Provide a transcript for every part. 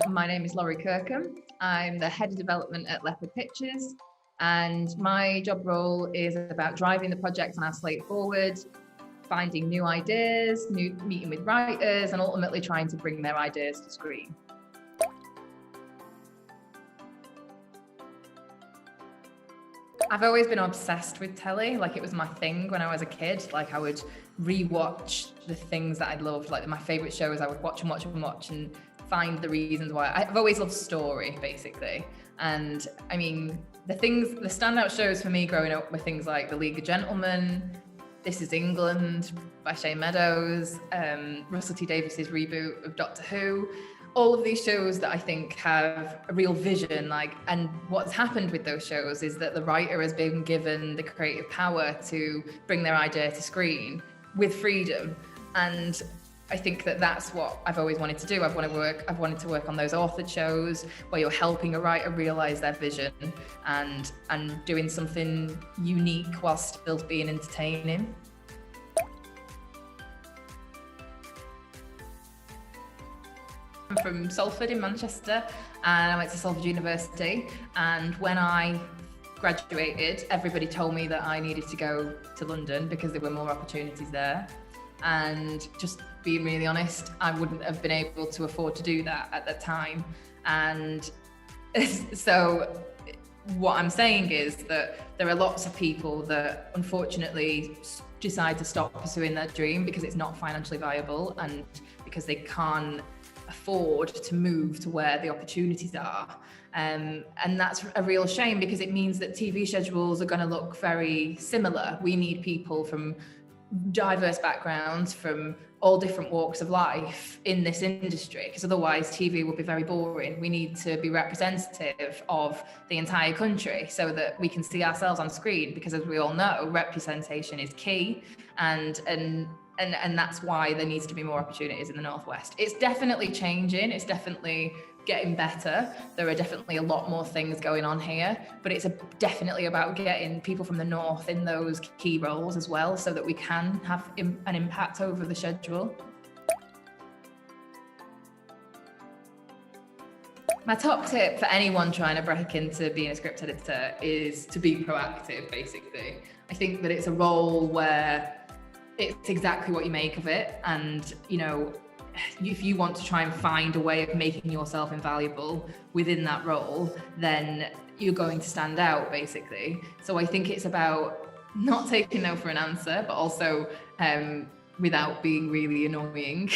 My name is Laurie Kirkham. I'm the head of development at Leopard Pictures, and my job role is about driving the project on our slate forward, finding new ideas, meeting with writers, and ultimately trying to bring their ideas to screen. I've always been obsessed with telly. Like, it was my thing when I was a kid. Like, I would rewatch the things that I'd loved, like my favorite shows. I would watch and watch and watch and find the reasons why. I've always loved story, basically. And I mean, the standout shows for me growing up were things like The League of Gentlemen, This Is England by Shane Meadows, Russell T Davies's reboot of Doctor Who. All of these shows that I think have a real vision, and what's happened with those shows is that the writer has been given the creative power to bring their idea to screen with freedom. And I think that that's what I've always wanted to do. I've wanted to work on those authored shows where you're helping a writer realize their vision and doing something unique while still being entertaining. I'm from Salford in Manchester, and I went to Salford University. And when I graduated, everybody told me that I needed to go to London because there were more opportunities there. And just being really honest, I wouldn't have been able to afford to do that at that time. And so what I'm saying is that there are lots of people that unfortunately decide to stop pursuing their dream because it's not financially viable and because they can't afford to move to where the opportunities are. And that's a real shame because it means that TV schedules are going to look very similar. We need people from diverse backgrounds, from all different walks of life in this industry, because otherwise TV will be very boring. We need to be representative of the entire country so that we can see ourselves on screen, because as we all know, representation is key, and that's why there needs to be more opportunities in the Northwest. It's definitely changing. It's definitely getting better. There are definitely a lot more things going on here, but it's definitely about getting people from the North in those key roles as well, so that we can have an impact over the schedule. My top tip for anyone trying to break into being a script editor is to be proactive, basically. I think that it's a role where it's exactly what you make of it. And, if you want to try and find a way of making yourself invaluable within that role, then you're going to stand out, basically. So I think it's about not taking no for an answer, but also without being really annoying.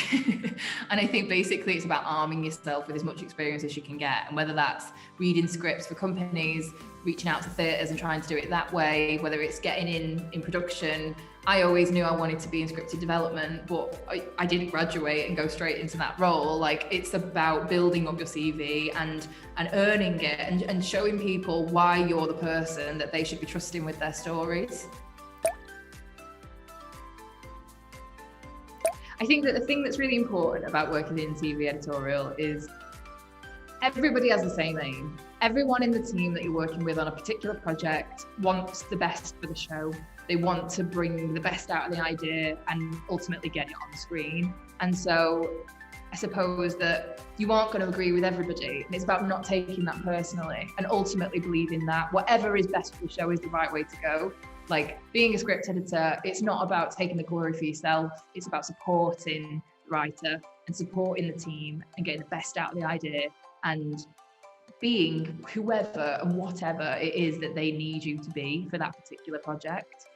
And I think basically it's about arming yourself with as much experience as you can get. And whether that's reading scripts for companies, reaching out to theatres and trying to do it that way, whether it's getting in production. I always knew I wanted to be in scripted development, but I didn't graduate and go straight into that role. Like, it's about building up your CV and earning it and showing people why you're the person that they should be trusting with their stories. I think that the thing that's really important about working in TV editorial is everybody has the same aim. Everyone in the team that you're working with on a particular project wants the best for the show. They want to bring the best out of the idea and ultimately get it on the screen. And so I suppose that you aren't going to agree with everybody. And it's about not taking that personally and ultimately believing that whatever is best for the show is the right way to go. Like, being a script editor, it's not about taking the glory for yourself. It's about supporting the writer and supporting the team and getting the best out of the idea and being whoever and whatever it is that they need you to be for that particular project.